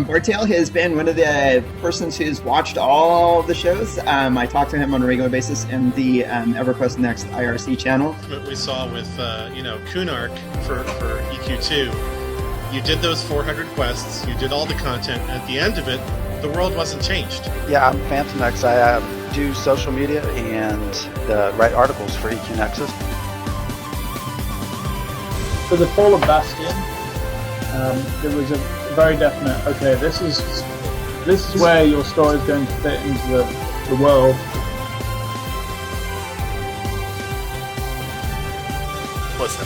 Bartail has been one of the persons who's watched all the shows. I talk to him on a regular basis in the EverQuest Next IRC channel. What we saw with, Kunark for EQ2, you did those 400 quests, you did all the content, and at the end of it, the world wasn't changed. Yeah, I'm Phantom X. I do social media and write articles for EQ Nexus. For the Fall of Bastion, there was a very definite, okay, this is where your story is going to fit into the world. Listen,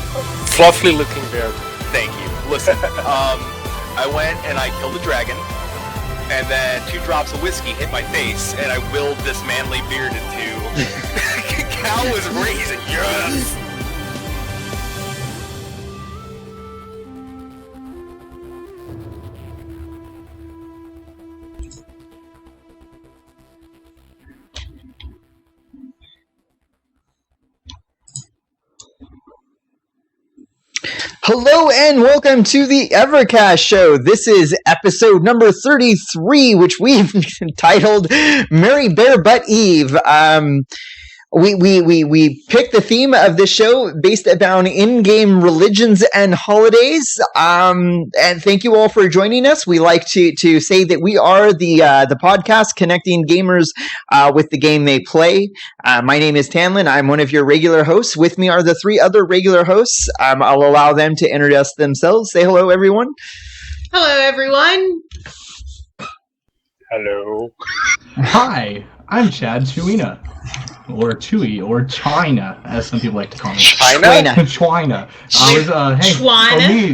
fluffy looking bear. Thank you. Listen, I went and I killed a dragon, and then 2 drops of whiskey hit my face, and I willed this manly beard into cow was raising. Yes. Hello and welcome to the EverCast show. This is episode number 33, which we've titled Mary Bear Butt Eve. We picked the theme of this show based around in-game religions and holidays. And thank you all for joining us. We like to say that we are the podcast connecting gamers with the game they play. My name is Tanlin. I'm one of your regular hosts. With me are the 3 other regular hosts. I'll allow them to introduce themselves. Say hello, everyone. Hello, everyone. Hello. Hi, I'm Chad Chuina. Or Chewy, or China, as some people like to call me. China? China. I was, hey,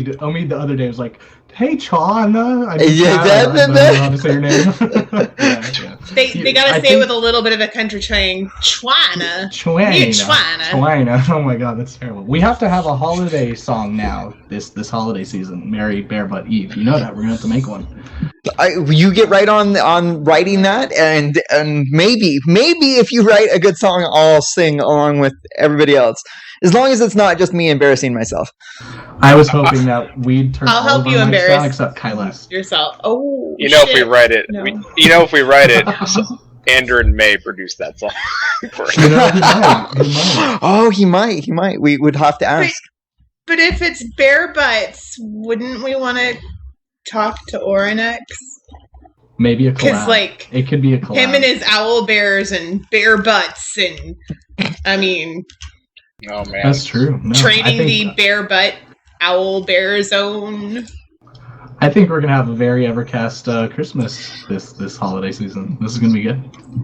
Omid the other day was like, hey, China. I don't know how to say your name. yeah. They gotta say it with a little bit of a country twang. China. China. Oh my god, that's terrible. We have to have a holiday song now, this holiday season. Mary Bear Butt Eve. You know that. We're going to have to make one. You get right on writing that, and maybe if you write a good song, I'll sing along with everybody else. As long as it's not just me embarrassing myself. I was hoping that we'd turn I'll all help of you our mics embarrass down except Kyla. yourself. Oh, If we write it, No. if we write it, so Andrew and May produce that song. You know, he might. Oh, he might. We would have to ask. But if it's bear butts, wouldn't we want to talk to Orinex? Maybe a collab. Because, like, it could be a collab. him and his owl bears and bear butts, and I mean, Oh man, That's true. No, trading the bear butt owl bear zone. I think we're gonna have a very EverCast Christmas this holiday season. This is gonna be good.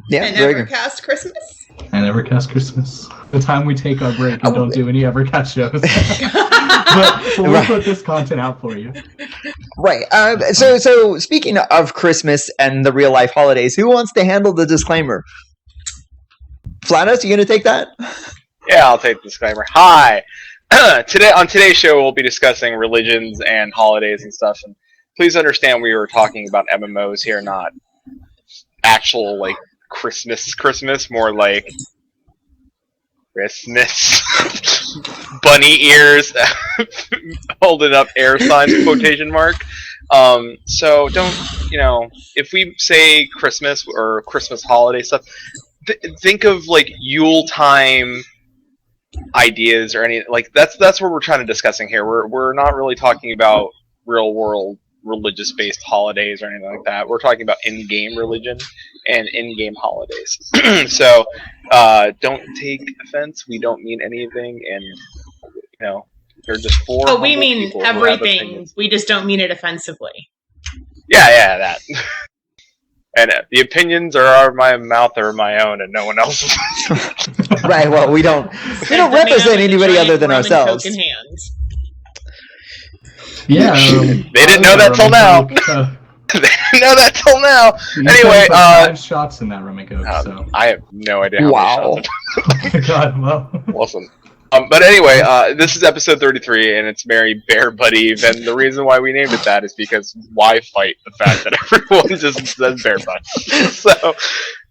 Yeah, An very good. EverCast Christmas. And EverCast Christmas. The time we take our break and don't do any EverCast shows. but we'll put this content out for you. Right. So speaking of Christmas and the real life holidays, who wants to handle the disclaimer? Flatus, you gonna take that? Yeah, I'll take the disclaimer. Hi. On today's show, we'll be discussing religions and holidays and stuff. And please understand, we were talking about MMOs here, not actual like Christmas, more like Christmas. Bunny ears, holding up air signs, quotation mark. So don't, if we say Christmas or Christmas holiday stuff, think of like Yule time ideas or any like that's what we're trying to discussing here. We're not really talking about real world religious based holidays or anything like that. We're talking about in-game religion and in-game holidays. So don't take offense. We don't mean anything, and they're just four. Oh, we mean everything. We just don't mean it offensively. Yeah, that. And the opinions are my mouth or my own, and no one else's. Right. Well, we don't represent anybody other than ourselves. Yeah. They didn't know that till now. They didn't know that till now. Anyway, 5 shots in that rum and coke. So I have no idea how Wow. many shots. oh my god, well. Awesome. But anyway, this is episode 33, and it's Mary Bear Butt Eve, and the reason why we named it that is because why fight the fact that everyone just says bear butt? So,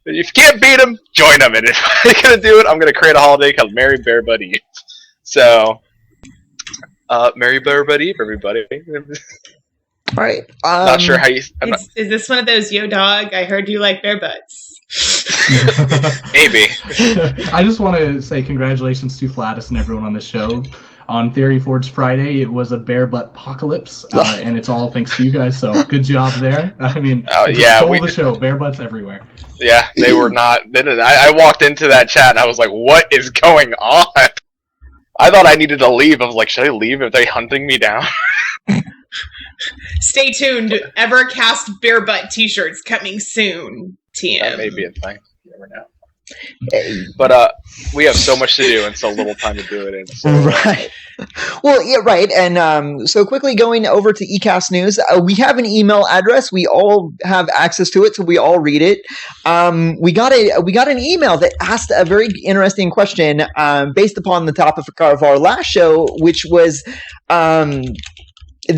If you can't beat them, join them. And if I'm gonna do it, I'm gonna create a holiday called Merry Bear Buddy. So, Merry Bear Buddy, everybody. All right. Not sure how you. Is this one of those yo dog? I heard you like bear butts. Maybe. I just want to say congratulations to Flatus and everyone on the show. On Theory Forge Friday, it was a bear butt apocalypse, and it's all thanks to you guys. So good job there. I mean, stole the show. Bear butts everywhere. Yeah, they were not. I walked into that chat and I was like, "What is going on?" I thought I needed to leave. I was like, "Should I leave? Are they hunting me down?" Stay tuned. EverCast bear butt T-shirts coming soon. TM. That may be a thing. You never know. But we have so much to do and so little time to do it in. So, right. Well, yeah, right. And so quickly going over to eCast News, we have an email address. We all have access to it, so we all read it. We got an email that asked a very interesting question based upon the topic of our last show, which was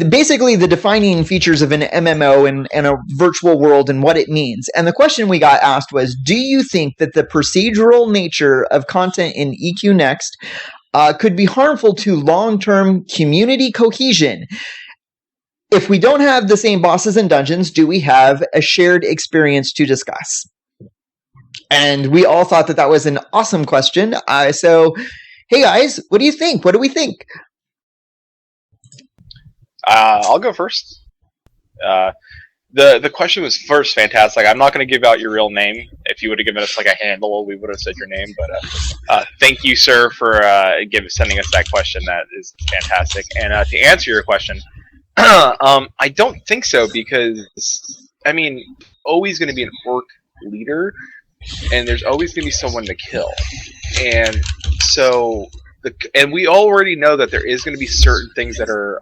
basically the defining features of an MMO and a virtual world and what it means. And the question we got asked was, do you think that the procedural nature of content in EQ Next could be harmful to long-term community cohesion? If we don't have the same bosses and dungeons, do we have a shared experience to discuss? And we all thought that was an awesome question. So, hey guys, what do you think? What do we think? I'll go first. The question was first fantastic. I'm not going to give out your real name. If you would have given us like a handle, we would have said your name. But thank you, sir, for sending us that question. That is fantastic. And to answer your question, I don't think so because I mean, always going to be an orc leader, and there's always going to be someone to kill, and so and we already know that there is going to be certain things that are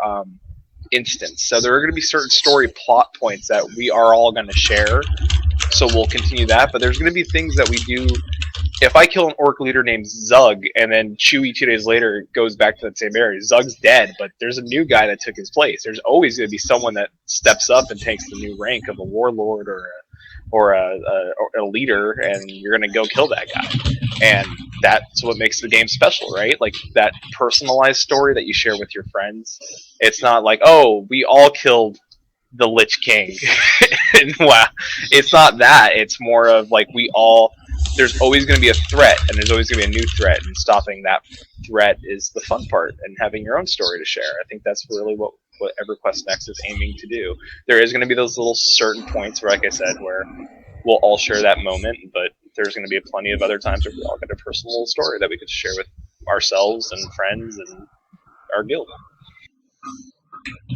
instance. So there are going to be certain story plot points that we are all going to share. So we'll continue that. But there's going to be things that we do. If I kill an orc leader named Zug, and then Chewie 2 days later goes back to that same area, Zug's dead, but there's a new guy that took his place. There's always going to be someone that steps up and takes the new rank of a warlord or a leader, and you're going to go kill that guy. And that's what makes the game special, right? Like that personalized story that you share with your friends. It's not like, oh, we all killed the Lich King. And wow. It's not that. It's more of like there's always going to be a threat, and there's always going to be a new threat, and stopping that threat is the fun part, and having your own story to share. I think that's really what EverQuest Next is aiming to do. There is going to be those little certain points where, like I said, where we'll all share that moment, but there's going to be plenty of other times where we all get a personal little story that we could share with ourselves and friends and our guild.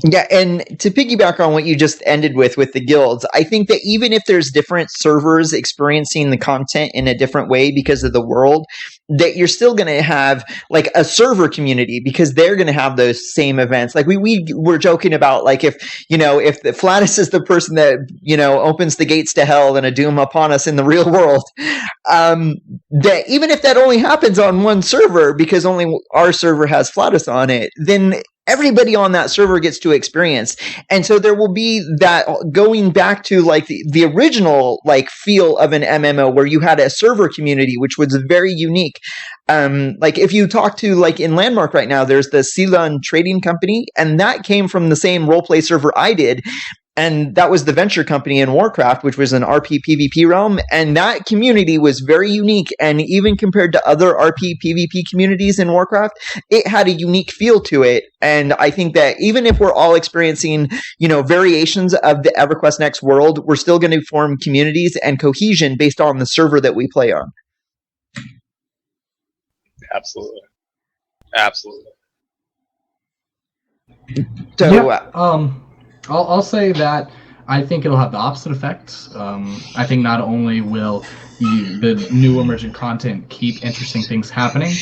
Yeah, and to piggyback on what you just ended with the guilds, I think that even if there's different servers experiencing the content in a different way because of the world, that you're still going to have like a server community because they're going to have those same events. Like we were joking about like if the Flatus is the person that, opens the gates to hell and a doom upon us in the real world, that even if that only happens on one server because only our server has Flatus on it, then everybody on that server gets to experience. And so there will be that going back to like the original like feel of an MMO where you had a server community, which was very unique. Like if you talk to like in Landmark right now, there's the Ceylon Trading Company, and that came from the same roleplay server I did. And that was the venture company in Warcraft, which was an RP PvP realm. And that community was very unique. And even compared to other RP PvP communities in Warcraft, it had a unique feel to it. And I think that even if we're all experiencing, variations of the EverQuest Next world, we're still going to form communities and cohesion based on the server that we play on. Absolutely. Absolutely. So, yeah, I'll say that I think it'll have the opposite effect. I think not only will the new emergent content keep interesting things happening,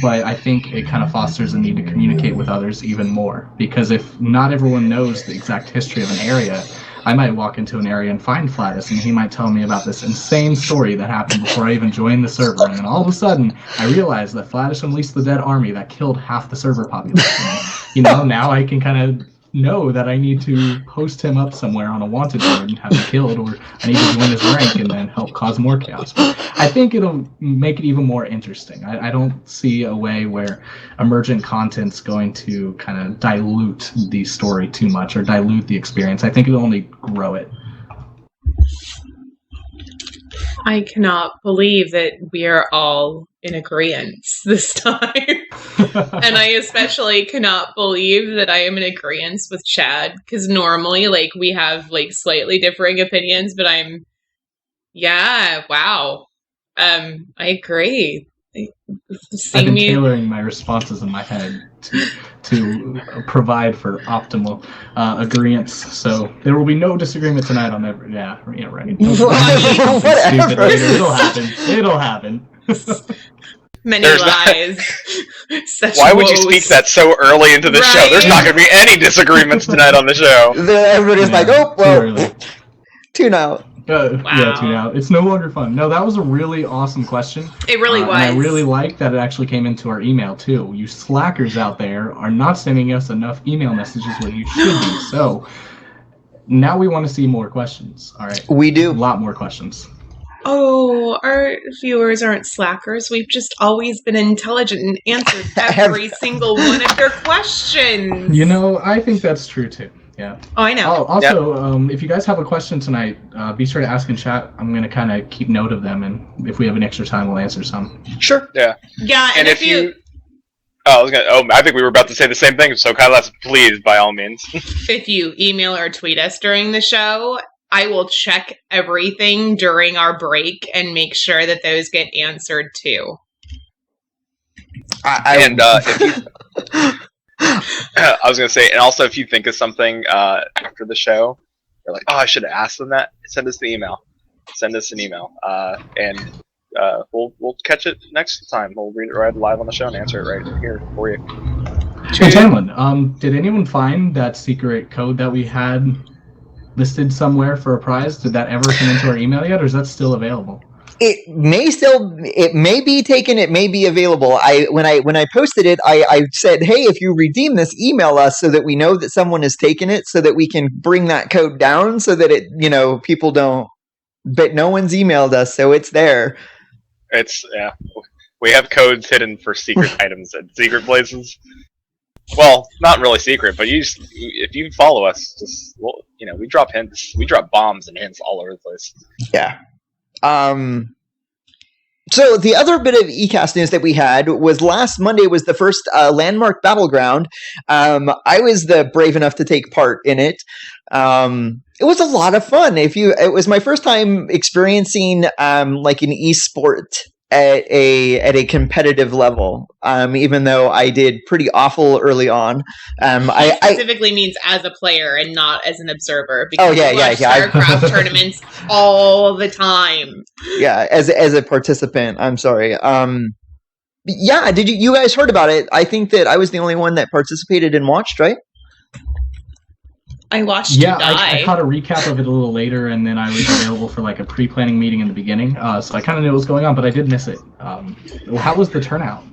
but I think it kind of fosters a need to communicate with others even more. Because if not everyone knows the exact history of an area, I might walk into an area and find Flatus, and he might tell me about this insane story that happened before I even joined the server. And then all of a sudden, I realize that Flatus unleashed the dead army that killed half the server population. Now I can kind of know that I need to post him up somewhere on a wanted board and have him killed, or I need to join his rank and then help cause more chaos. But I think it'll make it even more interesting. I don't see a way where emergent content's going to kind of dilute the story too much or dilute the experience. I think it'll only grow it. I cannot believe that we are all in agreement this time. And I especially cannot believe that I am in agreement with Chad, because normally, like, we have, like, slightly differing opinions, but wow. I agree. I've been tailoring my responses in my head to provide for optimal agreements. So there will be no disagreement tonight on that. Yeah, right. Whatever. It'll happen. Many There's lies. Why would you speak that so early into the show? There's not going to be any disagreements tonight on the show. Everybody's like, oh, well, too early. Tune out. Wow. Yeah, tune out. It's no longer fun. No, that was a really awesome question. It really was. And I really like that it actually came into our email, too. You slackers out there are not sending us enough email messages when you should be. So now we want to see more questions. All right. We do. A lot more questions. Oh, our viewers aren't slackers. We've just always been intelligent and answered every single one of their questions. You know, I think that's true, too. Yeah. Oh, I know. Also, if you guys have a question tonight, be sure to ask in chat. I'm going to kind of keep note of them, and if we have an extra time, we'll answer some. Sure. Yeah. Yeah, and if you... I think we were about to say the same thing, so Kylas, please, by all means. If you email or tweet us during the show, I will check everything during our break and make sure that those get answered, too. If you... I was going to say, and also if you think of something after the show, you're like, oh, I should have asked them that, send us the email. Send us an email. And we'll catch it next time. We'll read it right live on the show and answer it right here for you. Hey, Tamlin, did anyone find that secret code that we had listed somewhere for a prize? Did that ever come into our email yet, or is that still available? It may be taken. It may be available. When I posted it, I said, hey, if you redeem this, email us so that we know that someone has taken it, so that we can bring that code down, so that people don't. But no one's emailed us, so it's there. We have codes hidden for secret items at secret places. Well, not really secret, but if you follow us, we drop hints, we drop bombs and hints all over the place. Yeah. So the other bit of ECAST news that we had was last Monday was the first landmark battleground. I was brave enough to take part in it. It was a lot of fun. It was my first time experiencing like an esport at a competitive level. Even though I did pretty awful early on. I specifically means as a player and not as an observer. Because yeah. StarCraft tournaments all the time. Yeah, as a participant. I'm sorry. Yeah, did you guys heard about it? I think that I was the only one that participated and watched, right? I watched you die. I caught a recap of it a little later, and then I was available for like a pre-planning meeting in the beginning, so I kind of knew what was going on, but I did miss it. How was the turnout?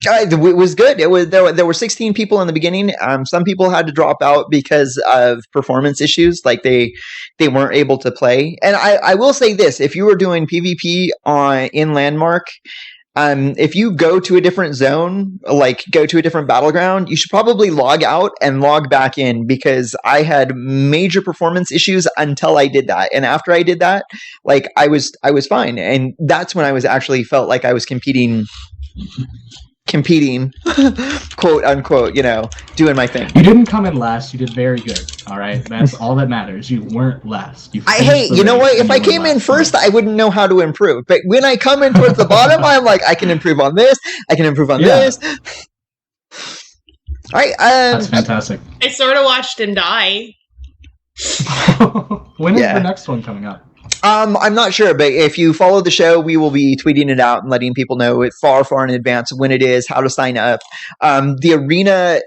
It was good. There were 16 people in the beginning. Some people had to drop out because of performance issues, like they weren't able to play. And I will say this: if you were doing PvP in Landmark, if you go to a different zone, like go to a different battleground, you should probably log out and log back in, because I had major performance issues until I did that. And after I did that, like I was fine. And that's when I was actually felt like I was competing quote unquote, doing my thing. You didn't come in last. You did very good. All right, that's all that matters. You weren't last. You know what? If I came in first, I wouldn't know how to improve. But when I come in towards the bottom, I'm like, I can improve on this. I can improve on this. All right. That's fantastic. I sort of watched him die. When is the next one coming up? I'm not sure, but if you follow the show, we will be tweeting it out and letting people know it far in advance when it is, how to sign up. The arena,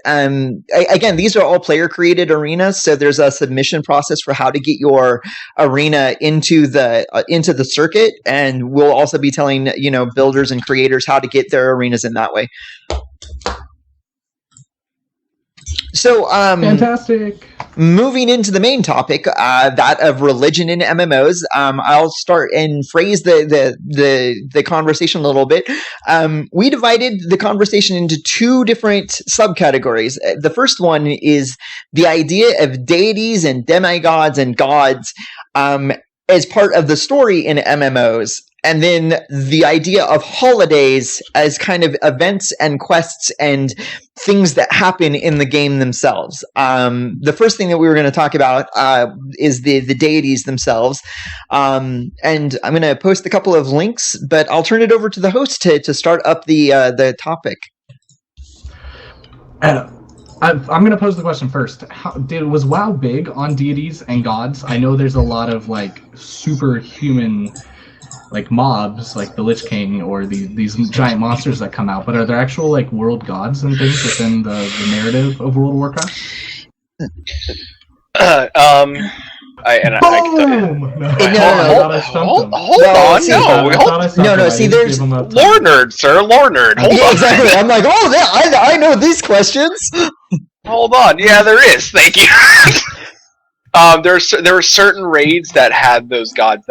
again, these are all player-created arenas, so there's a submission process for how to get your arena into the circuit, and we'll also be telling builders and creators how to get their arenas in that way. So, Fantastic. moving into the main topic, that of religion in MMOs, I'll start and phrase the conversation a little bit. We divided the conversation into two different subcategories. The first one is the idea of deities and demigods and gods as part of the story in MMOs. And then the idea of holidays as kind of events and quests and things that happen in the game themselves. The first thing that we were going to talk about is the deities themselves. And I'm going to post a couple of links, but I'll turn it over to the host to start up the topic. I'm going to pose the question first. Was WoW big on deities and gods? I know there's a lot of like superhuman like mobs, like the Lich King or these giant monsters that come out, but are there actual like world gods and things within the narrative of World of Warcraft? See, there's lore nerd, sir, lore nerd. Hold on. Exactly. I'm like, I know these questions. Hold on. Yeah, there is. Thank you. There were certain raids that had those gods.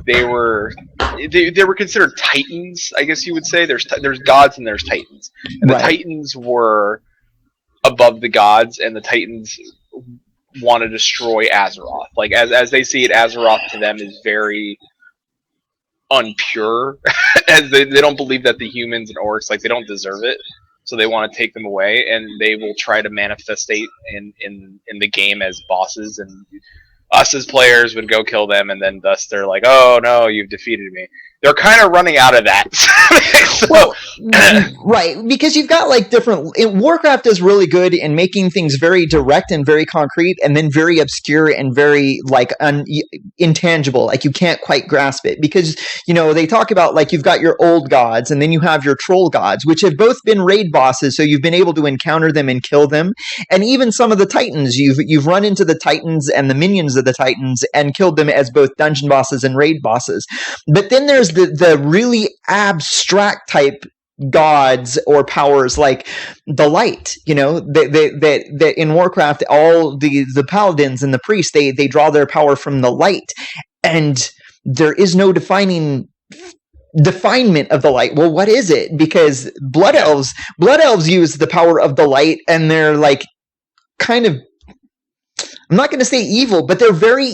They were considered titans, I guess you would say. There's gods and there's titans, and the titans were above the gods, and the titans want to destroy Azeroth. Like as they see it, Azeroth to them is very unpure, as they don't believe that the humans and orcs they don't deserve it, so they want to take them away, and they will try to manifestate in the game as bosses, and us as players would go kill them, and then thus they're like, oh no, you've defeated me. They're kind of running out of that. Right, because you've got like different... Warcraft is really good in making things very direct and very concrete, and then very obscure and very like intangible. Like you can't quite grasp it, because they talk about like you've got your old gods, and then you have your troll gods, which have both been raid bosses, so you've been able to encounter them and kill them. And even some of the titans, you've run into the titans and the minions of the titans and killed them as both dungeon bosses and raid bosses. But then there's the really abstract type gods or powers like the light. That in Warcraft, all the paladins and the priests, they draw their power from the light, and there is no definement of the light. Well, what is it? Because blood elves use the power of the light, and they're like kind of, I'm not going to say evil, but they're very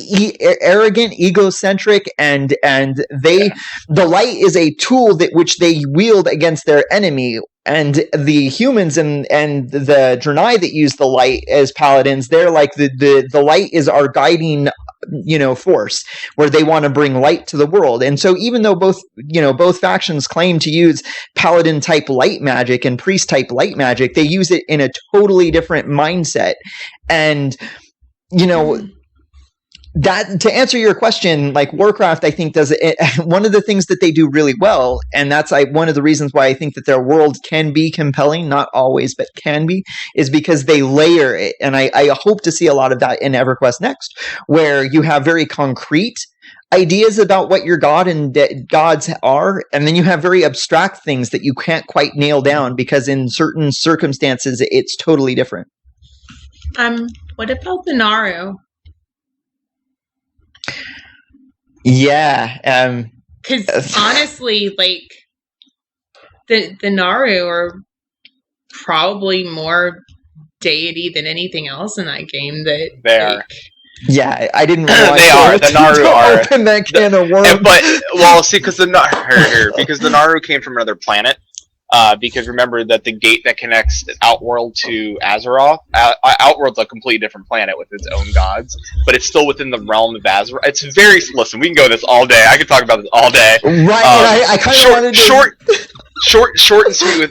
arrogant, egocentric, and the light is a tool which they wield against their enemy. And the humans and the Draenei that use the light as paladins, they're like the light is our guiding force, where they want to bring light to the world. And so even though both factions claim to use paladin type light magic and priest type light magic, they use it in a totally different mindset. And that, to answer your question, like Warcraft, I think does it, one of the things that they do really well, and that's one of the reasons why I think that their world can be compelling, not always, but can be, is because they layer it. And I hope to see a lot of that in EverQuest Next, where you have very concrete ideas about what your god and gods are, and then you have very abstract things that you can't quite nail down, because in certain circumstances it's totally different. What about the Naru? Yeah. Because honestly, like the Naru are probably more deity than anything else in that game. They are. Yeah, I didn't realize they are. The Naru are. Open that can of worms. But see, because the Naru came from another planet. Because remember that the gate that connects Outworld to Azeroth, Outworld's a completely different planet with its own gods, but it's still within the realm of Azeroth. It's very... Listen, we can go this all day. I could talk about this all day. Right, I kind of wanted to... Short and sweet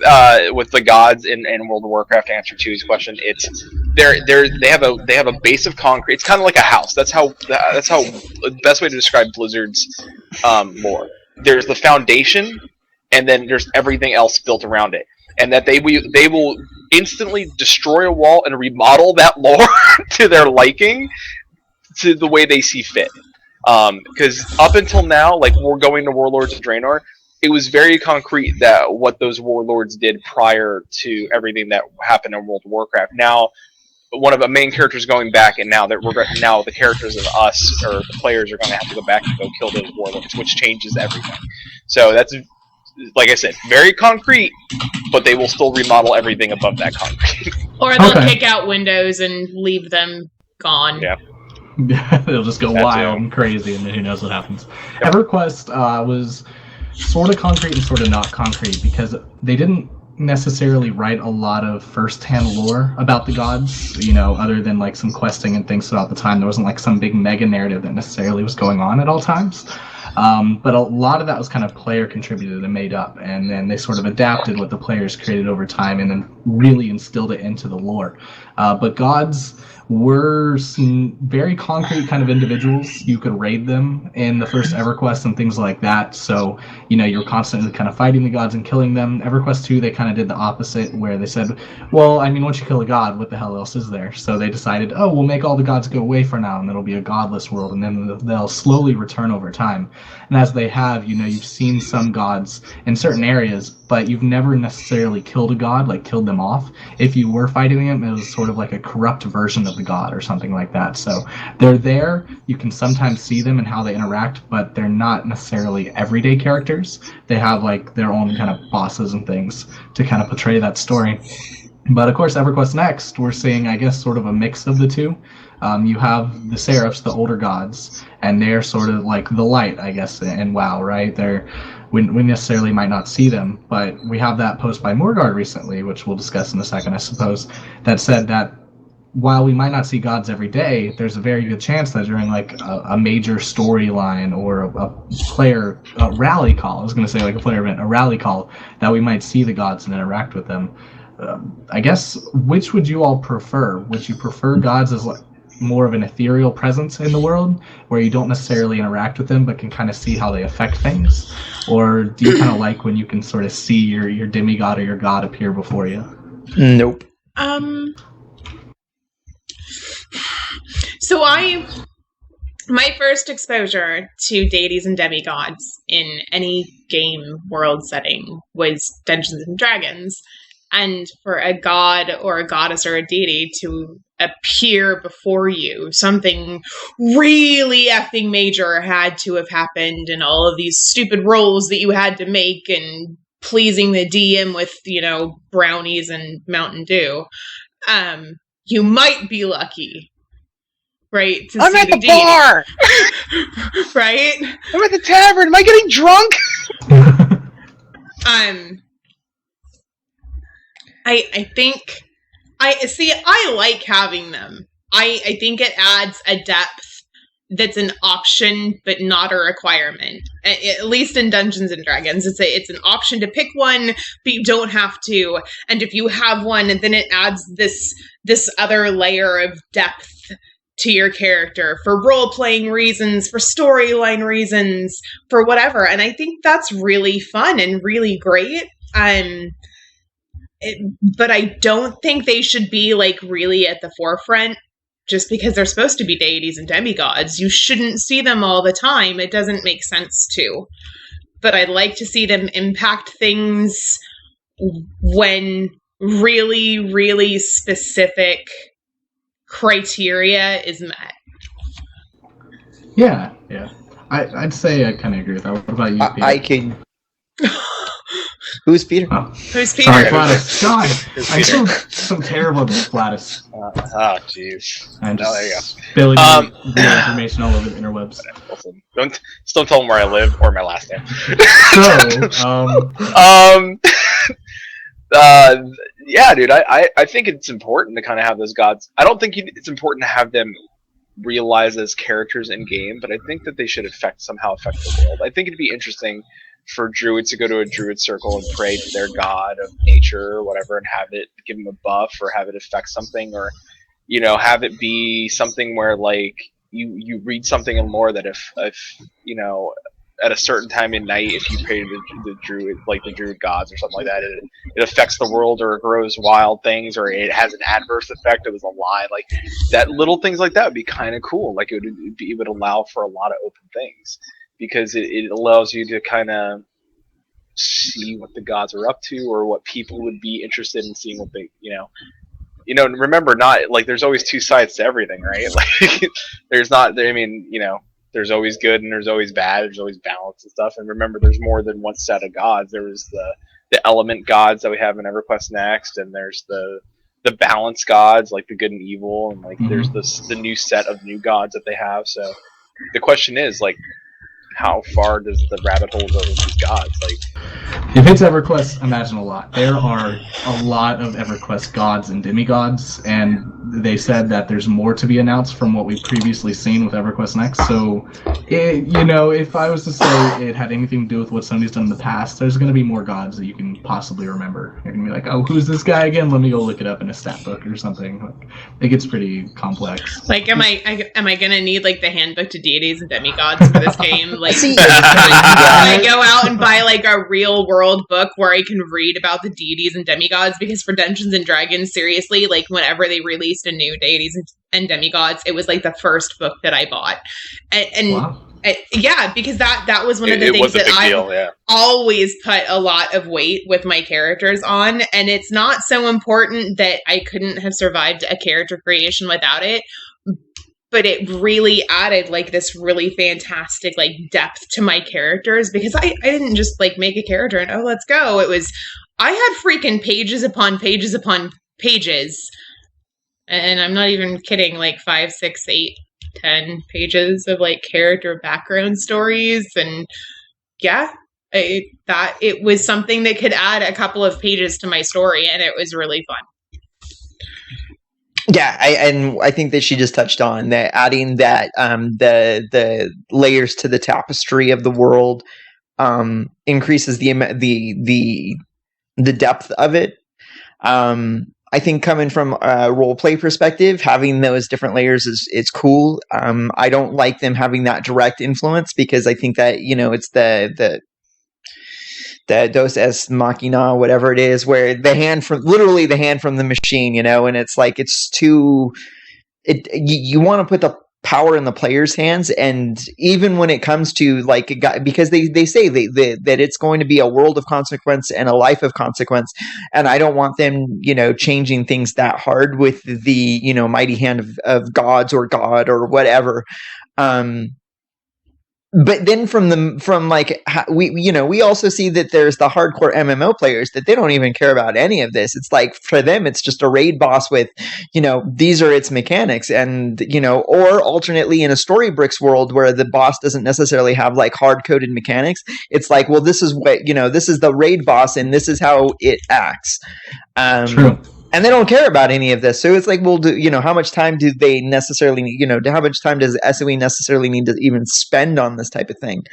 with the gods in World of Warcraft. To answer Chewie's question, it's they have a base of concrete. It's kind of like a house. That's how the best way to describe Blizzard's lore. There's the foundation, and then there's everything else built around it, and that they will instantly destroy a wall and remodel that lore to their liking, to the way they see fit. Because up until now, like we're going to Warlords of Draenor, it was very concrete that what those warlords did prior to everything that happened in World of Warcraft. Now, one of the main characters going back, and now the characters of us or the players are going to have to go back and go kill those warlords, which changes everything. So that's, like I said, very concrete, but they will still remodel everything above that concrete. Or they'll kick out windows and leave them gone. Yeah. They'll just go wild and crazy, and then who knows what happens. Yep. EverQuest was sort of concrete and sort of not concrete, because they didn't necessarily write a lot of first-hand lore about the gods, other than like some questing and things throughout the time. There wasn't like some big mega narrative that necessarily was going on at all times. But a lot of that was kind of player contributed and made up, and then they sort of adapted what the players created over time and then really instilled it into the lore. But gods were some very concrete kind of individuals. You could raid them in the first EverQuest and things like that. So, you're constantly kind of fighting the gods and killing them. EverQuest 2, they kind of did the opposite, where they said, well, once you kill a god, what the hell else is there? So they decided, we'll make all the gods go away for now, and it'll be a godless world, and then they'll slowly return over time. And as they have, you've seen some gods in certain areas, but you've never necessarily killed a god, like killed them off. If you were fighting them, it was sort of like a corrupt version of the god or something like that. So they're there. You can sometimes see them and how they interact, but they're not necessarily everyday characters. They have like their own kind of bosses and things to kind of portray that story. But of course, EverQuest Next, we're seeing, I guess, sort of a mix of the two. You have the Seraphs, the older gods, and they're sort of like the light, I guess, in WoW, right? We necessarily might not see them, but we have that post by Morgard recently, which we'll discuss in a second, I suppose, that said that while we might not see gods every day, there's a very good chance that during like a major storyline or a player rally call, I was going to say like a player event, a rally call, that we might see the gods and interact with them. I guess, which would you all prefer? Would you prefer gods as like more of an ethereal presence in the world, where you don't necessarily interact with them but can kind of see how they affect things? Or do you kind of like when you can sort of see your demigod or your god appear before you? Nope. So my first exposure to deities and demigods in any game world setting was Dungeons and Dragons. And for a god or a goddess or a deity to appear before you, something really effing major had to have happened, and all of these stupid rolls that you had to make, and pleasing the DM with, brownies and Mountain Dew. You might be lucky, right? I'm at the bar! Right? I'm at the tavern! Am I getting drunk? I think I like having them. I think it adds a depth that's an option but not a requirement. At least in Dungeons and Dragons, it's an option to pick one, but you don't have to. And if you have one, then it adds this other layer of depth to your character for role-playing reasons, for storyline reasons, for whatever. And I think that's really fun and really great. But I don't think they should be like really at the forefront just because they're supposed to be deities and demigods. You shouldn't see them all the time. It doesn't make sense to. But I'd like to see them impact things when really, really specific criteria is met. Yeah. I'd say I kind of agree with that. What about you, Peter? I can... Who's Peter? Oh. Who's Peter? Sorry, Flatus. God, I'm so terrible at Flatus. Jeez. I'm just there you go. spilling real information all over the interwebs. Listen, don't tell them where I live or my last name. Yeah, dude. I think it's important to kind of have those gods. I don't think it's important to have them realize as characters in game, but I think that they should somehow affect the world. I think it'd be interesting for druids to go to a druid circle and pray to their god of nature or whatever, and have it give them a buff, or have it affect something, or have it be something where like you read something in lore that if at a certain time in night, if you pray to the druid, like the druid gods or something like that, it affects the world, or it grows wild things, or it has an adverse effect. It was a lie, like that. Little things like that would be kind of cool. Like it would allow for a lot of open things, because it allows you to kind of see what the gods are up to, or what people would be interested in seeing what they, remember, not like there's always two sides to everything, right? Like there's not, I mean, there's always good and there's always bad. There's always balance and stuff. And remember, there's more than one set of gods. There was the element gods that we have in EverQuest Next, and there's the balance gods, like the good and evil, and like there's the new set of new gods that they have. So the question is, like, how far does the rabbit hole go with these gods? Like, if it's EverQuest, imagine a lot. There are a lot of EverQuest gods and demigods, and they said that there's more to be announced from what we've previously seen with EverQuest Next. So, if I was to say it had anything to do with what Sony's done in the past, there's going to be more gods that you can possibly remember. You're going to be like, oh, who's this guy again? Let me go look it up in a stat book or something. Like, it gets pretty complex. Like, am I going to need, like, the handbook to deities and demigods for this game? Like, See, can I go out and buy, like, a real world book where I can read about the deities and demigods? Because for Dungeons and Dragons, seriously, like, whenever they released a new deities and demigods, it was like the first book that I bought. And wow. Yeah, because that was one of the things that I always put a lot of weight with my characters on. And it's not so important that I couldn't have survived a character creation without it. But it really added, like, this really fantastic, like, depth to my characters, because I didn't just, like, make a character and, oh, let's go. It was, I had freaking pages upon pages upon pages. And I'm not even kidding, like 5, 6, 8, 10 pages of, like, character background stories. And yeah, it was something that could add a couple of pages to my story, and it was really fun. Yeah, I think that she just touched on that, adding that the layers to the tapestry of the world increases the depth of it. I think coming from a role play perspective, having those different layers is cool. I don't like them having that direct influence, because I think that, it's the Deus Ex Machina, whatever it is, where the hand from the machine, and it's like, it's too, you want to put the power in the player's hands. And even when it comes to, like, because they say that it's going to be a world of consequence and a life of consequence, and I don't want them, changing things that hard with the, mighty hand of gods or God or whatever. But then we also see that there's the hardcore MMO players that they don't even care about any of this. It's like, for them, it's just a raid boss with, these are its mechanics. And, or alternately in a Storybricks world where the boss doesn't necessarily have, like, hard-coded mechanics, it's like, well, this is what, this is the raid boss and this is how it acts. True. And they don't care about any of this. So it's like, well, how much time do they necessarily need, how much time does SOE necessarily need to even spend on this type of thing?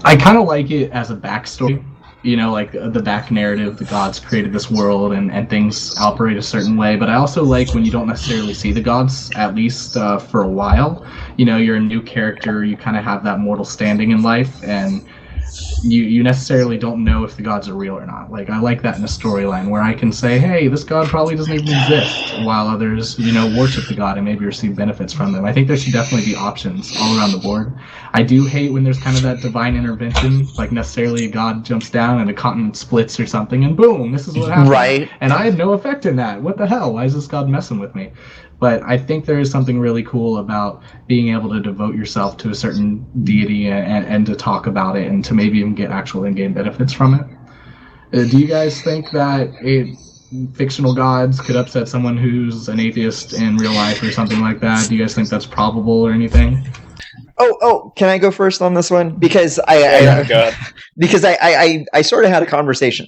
I kind of like it as a backstory, like the back narrative, the gods created this world and things operate a certain way. But I also like when you don't necessarily see the gods, at least for a while. You're a new character, you kind of have that mortal standing in life, and you necessarily don't know if the gods are real or not. Like, I like that in a storyline where I can say, hey, this god probably doesn't even exist, while others, worship the god and maybe receive benefits from them. I think there should definitely be options all around the board. I do hate when there's kind of that divine intervention, like necessarily a god jumps down and a continent splits or something, and boom, this is what happened. Right. And I had no effect in that. What the hell? Why is this god messing with me? But I think there is something really cool about being able to devote yourself to a certain deity and to talk about it and to maybe even get actual in-game benefits from it. Do you guys think that fictional gods could upset someone who's an atheist in real life or something like that? Do you guys think that's probable or anything? Oh, can I go first on this one? Because because I sort of had a conversation.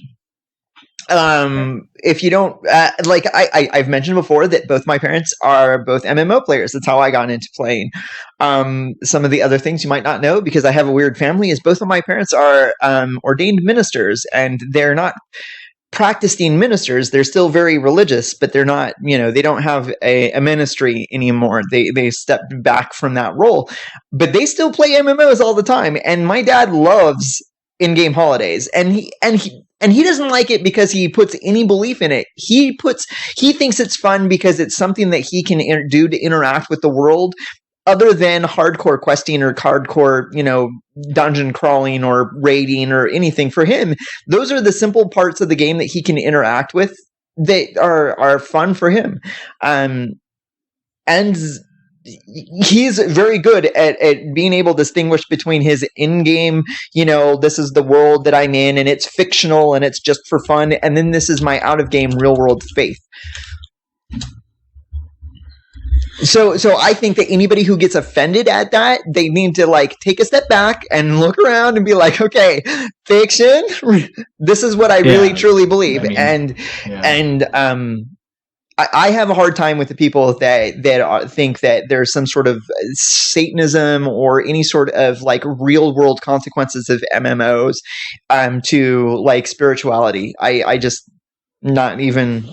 If you don't I've mentioned before that both my parents are both MMO players. That's how I got into playing. Some of the other things you might not know, because I have a weird family, is both of my parents are ordained ministers, and they're not practicing ministers. They're still very religious, but they're not, they don't have a ministry anymore. They stepped back from that role, but they still play MMOs all the time. And my dad loves in-game holidays, and he doesn't like it because he puts any belief in it. He thinks it's fun because it's something that he can do to interact with the world other than hardcore questing or hardcore, dungeon crawling or raiding or anything, for him, those are the simple parts of the game that he can interact with that are fun for him. And he's very good at being able to distinguish between his in-game, this is the world that I'm in and it's fictional and it's just for fun, and then this is my out-of-game real-world faith. So I think that anybody who gets offended at that, they need to take a step back and look around and be like, okay, fiction, this is what I really truly believe. I have a hard time with the people that think that there's some sort of Satanism or any sort of real world consequences of MMOs to spirituality. I just not even.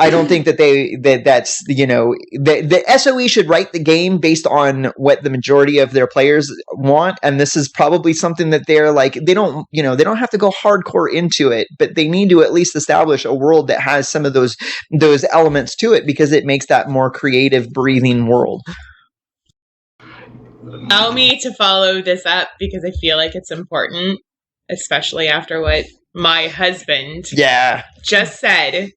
I don't think that that's the SOE should write the game based on what the majority of their players want, and this is probably something that they're they don't have to go hardcore into it, but they need to at least establish a world that has some of those elements to it, because it makes that more creative, breathing world. Allow me to follow this up because I feel like it's important, especially after what my husband just said.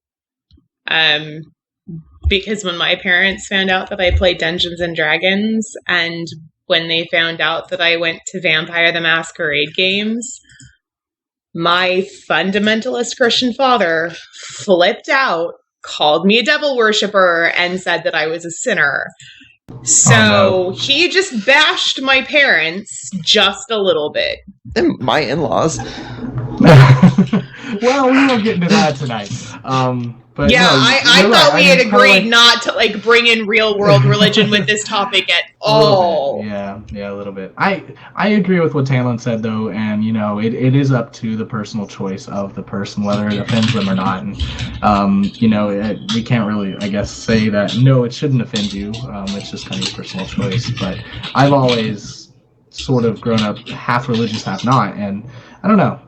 Because when my parents found out that I played Dungeons and Dragons, and when they found out that I went to Vampire the Masquerade games, my fundamentalist Christian father flipped out, called me a devil worshiper, and said that I was a sinner. So he just bashed my parents just a little bit. And my in-laws. Well, we won't get into that tonight. But yeah, no, I thought we had agreed not to bring in real world religion with this topic at all. Yeah, a little bit. I agree with what Talon said though, and it is up to the personal choice of the person whether it offends them or not. And we can't really, I guess, say that no, it shouldn't offend you. It's just kind of your personal choice. But I've always sort of grown up half religious, half not, and I don't know.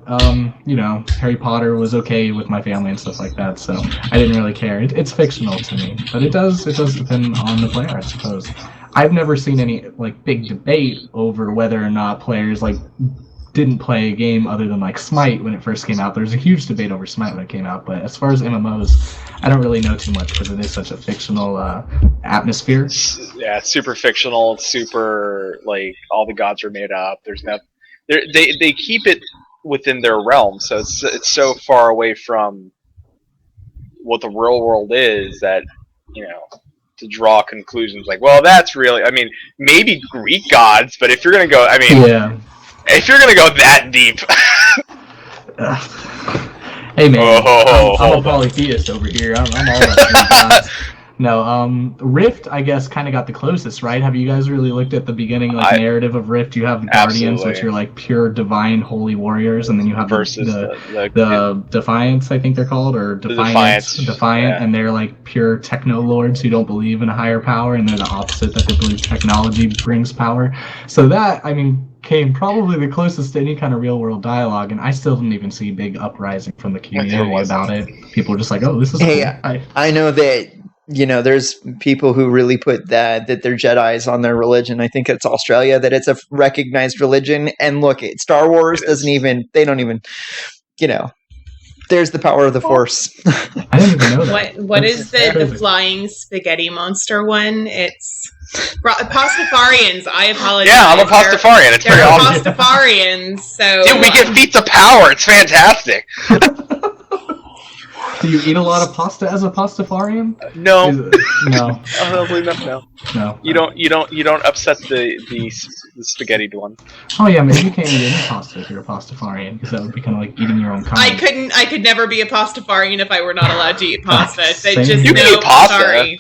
Harry Potter was okay with my family and stuff like that, so I didn't really care. It's fictional to me, but it does depend on the player, I suppose. I've never seen any big debate over whether or not players didn't play a game other than Smite when it first came out. There was a huge debate over Smite when it came out, but as far as MMOs, I don't really know too much because it is such a fictional atmosphere. Yeah, super fictional. It's super all the gods are made up. There's no. They keep it within their realm, so it's so far away from what the real world is that to draw conclusions well, that's really. I mean, maybe Greek gods, but if you're gonna go, if you're gonna go that deep. Hey man, I'm a polytheist over here. I'm all about Greek gods. No, Rift, I guess, kind of got the closest, right? Have you guys really looked at the beginning narrative of Rift? You have the Guardians, which are pure divine holy warriors, and then you have the Defiance, I think they're called, or Defiant, yeah. And they're pure techno lords who don't believe in a higher power, and they're the opposite, that they believe technology brings power. So that, came probably the closest to any kind of real world dialogue, and I still didn't even see big uprising from the community about it. People were just oh, this is cool. I know that there's people who really put that they're Jedis on their religion. I think it's Australia that it's a recognized religion. And look, Star Wars they don't even, there's the power of the Force. I didn't even know that. What is the flying spaghetti monster one? It's Pastafarians. I apologize. Yeah, I'm a Pastafarian. It's very awesome. Pastafarians. So dude, we get feats of power. It's fantastic. Do you eat a lot of pasta as a Pastafarian? No. No. No. You don't upset the spaghetti one. Oh yeah, maybe you can't eat any pasta if you're a Pastafarian, because that would be kind of eating your own kind. I could never be a Pastafarian if I were not allowed to eat pasta. You can eat pasta. Sorry.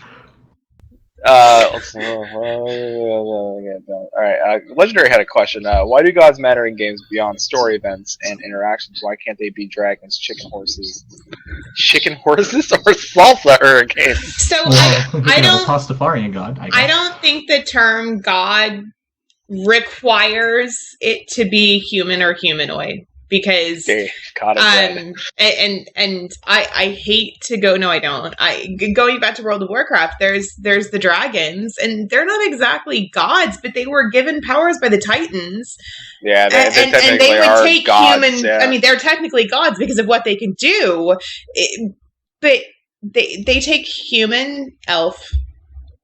Alright, Legendary had a question. Why do gods matter in games beyond story events and interactions? Why can't they be dragons, chicken horses, or salsa hurricanes? So I don't Pastafarian god. I don't think the term god requires it to be human or humanoid. because and I hate to go. No, I don't. Going back to World of Warcraft, there's the dragons, and they're not exactly gods, but they were given powers by the Titans. Yeah, and they would take gods, human. Yeah. I mean, they're technically gods because of what they can do, but they take human, elf.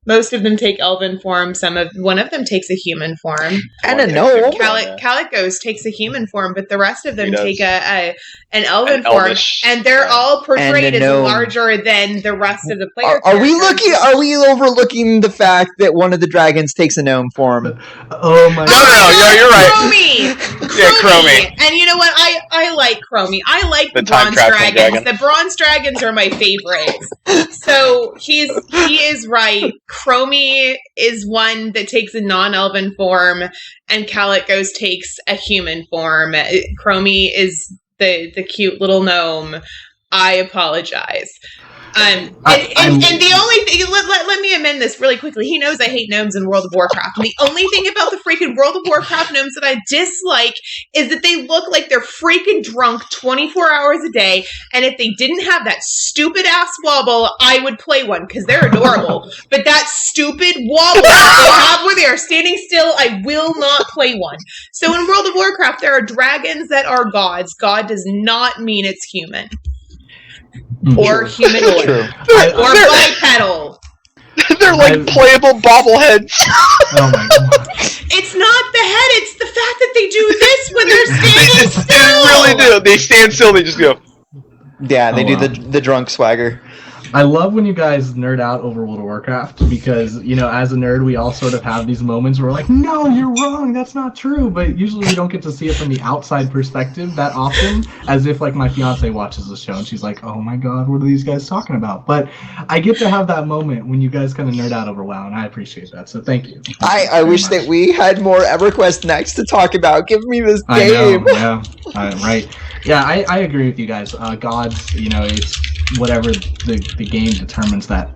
Most of them take elven form. One of them takes a human form. And a gnome. Calicos takes a human form, but the rest of them take an elven form, and they're all portrayed as larger than the rest of the players. Are we overlooking the fact that one of the dragons takes a gnome form? Oh my! No, you're right. Chromie. Yeah, Chromie. And you know what? I like Chromie. I like the bronze dragons. Dragon. The bronze dragons are my favorites. So he is right. Chromie is one that takes a non-elven form, and Calicos takes a human form. Chromie is the cute little gnome. I apologize. And the only thing, let me amend this really quickly. He knows I hate gnomes in World of Warcraft. And the only thing about the freaking World of Warcraft gnomes that I dislike is that they look like they're freaking drunk 24 hours a day. And if they didn't have that stupid ass wobble, I would play one because they're adorable. But that stupid wobble that they have where they are standing still, I will not play one. So in World of Warcraft, there are dragons that are gods. God does not mean it's human. Or humanoid. Or bipedal. They're like playable bobbleheads. Oh my god. It's not the head, it's the fact that they do this when they're standing still. They really do. They stand still, they just go. Yeah, they do the drunk swagger. I love when you guys nerd out over World of Warcraft because, you know, as a nerd, we all sort of have these moments where we're like, no, you're wrong, that's not true. But usually we don't get to see it from the outside perspective that often, as if, like, my fiance watches the show and she's like, oh my god, what are these guys talking about? But I get to have that moment when you guys kind of nerd out over WoW, and I appreciate that. So thank you. I wish that we had more EverQuest next to talk about. Give me this game. I know, yeah, right. Yeah, I agree with you guys. Gods, you know, it's whatever the game determines that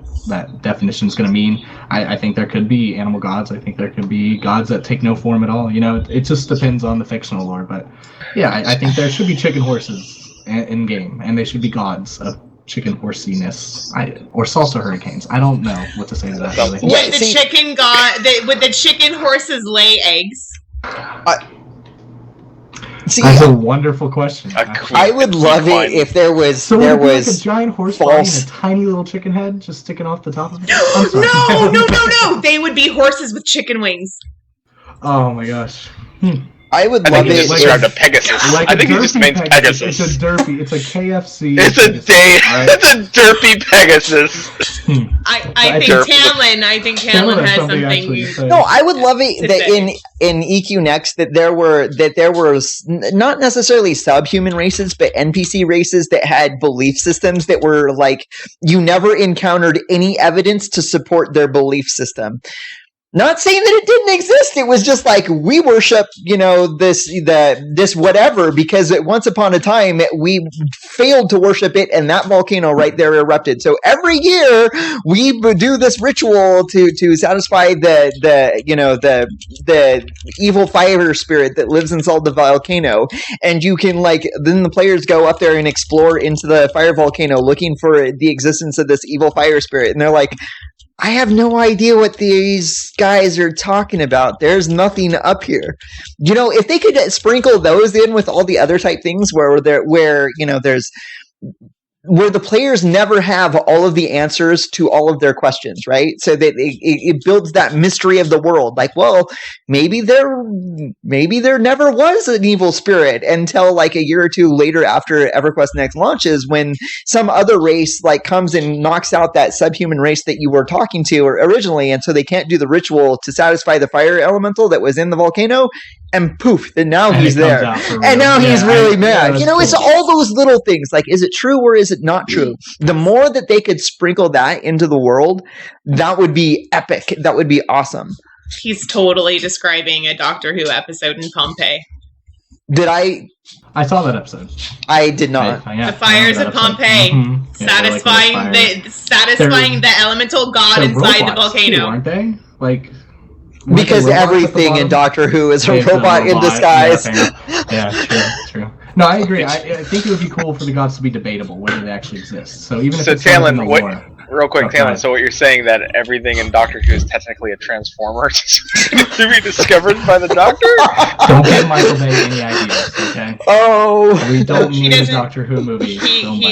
definition is going to mean. I think there could be animal gods. I think there could be gods that take no form at all. You know, it just depends on the fictional lore. But yeah, I think there should be chicken horses in game, and they should be gods of chicken horsiness, or salsa hurricanes. I don't know what to say to that. Really. Would the chicken horses lay eggs? That's a wonderful question. I would love it if there was like a giant horse body and a tiny little chicken head just sticking off the top of it. No! They would be horses with chicken wings. Oh my gosh. I would love it. He just described a Pegasus. I think he just means Pegasus. It's a derpy. It's a KFC. It's a derpy Pegasus. I think Tamlin has something. No, I would love it that in EQ Next that there were not necessarily subhuman races, but NPC races that had belief systems that were like you never encountered any evidence to support their belief system. Not saying that it didn't exist. It was just like we worship, you know, this whatever because once upon a time we failed to worship it, and that volcano right there erupted. So every year we do this ritual to satisfy the evil fire spirit that lives inside the volcano. And you can then the players go up there and explore into the fire volcano looking for the existence of this evil fire spirit, and they're like, I have no idea what these guys are talking about. There's nothing up here. You know, if they could sprinkle those in with all the other type things where the players never have all of the answers to all of their questions, right? So that it builds that mystery of the world. Like, well, maybe there never was an evil spirit until like a year or two later after EverQuest Next launches, when some other race comes and knocks out that subhuman race that you were talking to originally, and so they can't do the ritual to satisfy the fire elemental that was in the volcano. And poof, then now he's there. And now he's really mad. It's all those little things. Like, is it true or is it not true? The more that they could sprinkle that into the world, that would be epic. That would be awesome. He's totally describing a Doctor Who episode in Pompeii. Did I? I saw that episode. I did not. The fires of Pompeii, satisfying the elemental god inside the volcano. Too, aren't they? Because everything in Doctor Who is a robot in disguise. Yeah, true. No, I agree. I think it would be cool for the gods to be debatable whether they actually exist. So even if So it's not in the Talon, lore. real quick, Okay. Talon. So what you're saying that everything in Doctor Who is technically a transformer to be discovered by the Doctor? Don't give Michael Bay any ideas, okay? Oh, We don't He need a doesn't- Doctor Who movie. filmed by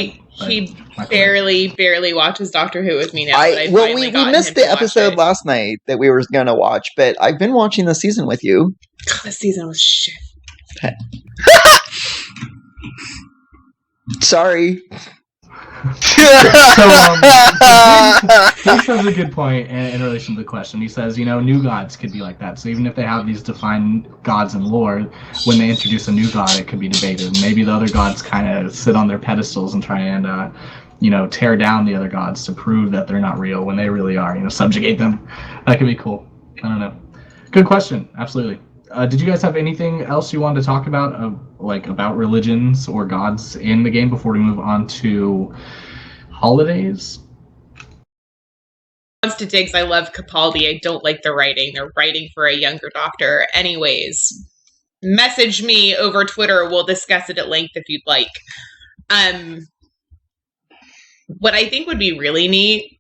He Michael Bay. barely watches Doctor Who with me now. But I well, finally we gotten missed him the to watch episode it. last night that we were gonna watch, but I've been watching the season with you. God, this season was shit. Sorry. He says a good point in relation to the question. He says, new gods could be like that. So even if they have these defined gods in lore, when they introduce a new god, it could be debated. Maybe the other gods kind of sit on their pedestals and try and, tear down the other gods to prove that they're not real when they really are. Subjugate them. That could be cool. I don't know. Good question. Absolutely. Did you guys have anything else you wanted to talk about, about religions or gods in the game before we move on to holidays? To Diggs, I love Capaldi. I don't like the writing. They're writing for a younger Doctor. Anyways, message me over Twitter. We'll discuss it at length if you'd like. What I think would be really neat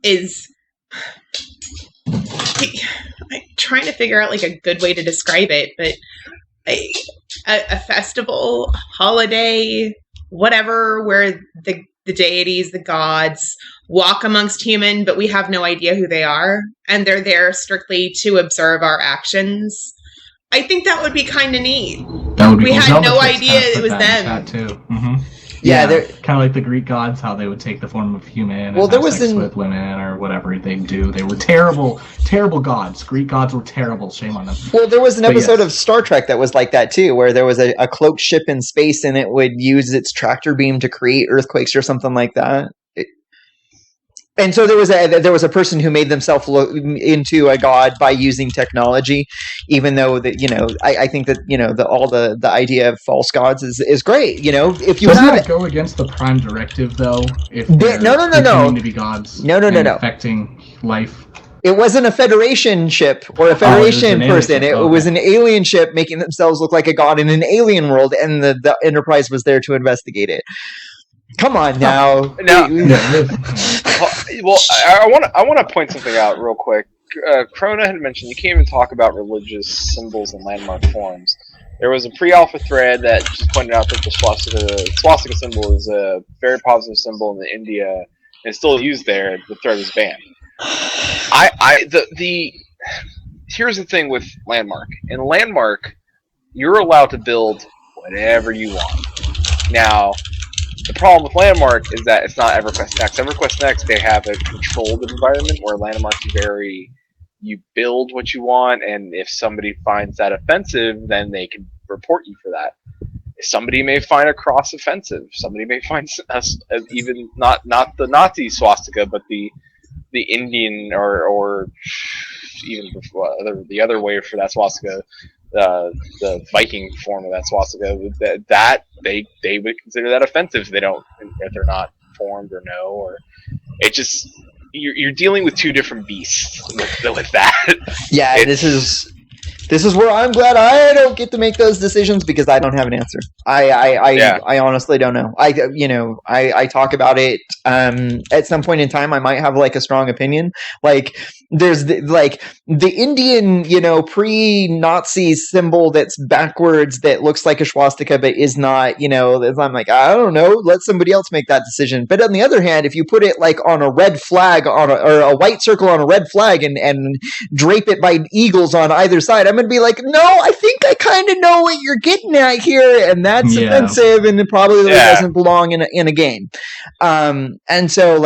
is I'm trying to figure out a good way to describe it, but a festival, holiday, whatever, where the deities, the gods, walk amongst human, but we have no idea who they are, and they're there strictly to observe our actions. I think that would be kind of neat. That would be We cool. had Zelda no Fix idea kinda it put was that in them. chat too. Mm-hmm. Yeah, kind of like the Greek gods, how they would take the form of human Well, and there have was sex an- with women or whatever they do. They were terrible, terrible gods. Greek gods were terrible. Shame on them. Well, there was an But episode yes. of Star Trek that was like that too, where there was a cloaked ship in space and it would use its tractor beam to create earthquakes or something like that. And so there was a person who made themselves look into a god by using technology, even though that I think that the idea of false gods is great. If you Doesn't have that go against the Prime Directive though? If No, they're no. pretending to be gods, No. and affecting life. It wasn't a Federation ship or a it was Federation an alien person. ship. It was an alien ship making themselves look like a god in an alien world, and the Enterprise was there to investigate it. Come on now. Now- Yeah. Well, I want to point something out real quick. Krona had mentioned you can't even talk about religious symbols and landmark forms. There was a pre-alpha thread that just pointed out that the swastika symbol is a very positive symbol in India and it's still used there. The thread was banned. Here's the thing with landmark. In landmark, you're allowed to build whatever you want. Now, the problem with Landmark is that it's not EverQuest Next. EverQuest Next, they have a controlled environment where Landmark is you build what you want, and if somebody finds that offensive, then they can report you for that. Somebody may find a cross offensive. Somebody may find us even not the Nazi swastika, but the Indian or even the other way for that swastika. The Viking form of that swastika, that they would consider that offensive if they're not formed or no, or it just you're dealing with two different beasts with that. Yeah, this is where I'm glad I don't get to make those decisions because I don't have an answer. I honestly don't know. I talk about it at some point in time. I might have a strong opinion. There's the Indian pre-Nazi symbol that's backwards that looks like a swastika but is not. I'm I don't know. Let somebody else make that decision. But on the other hand, if you put it on a red flag or a white circle on a red flag and drape it by eagles on either side, I'm going to be no, I think I kind of know what you're getting at here, and that's offensive, and it probably doesn't belong in a game. And so,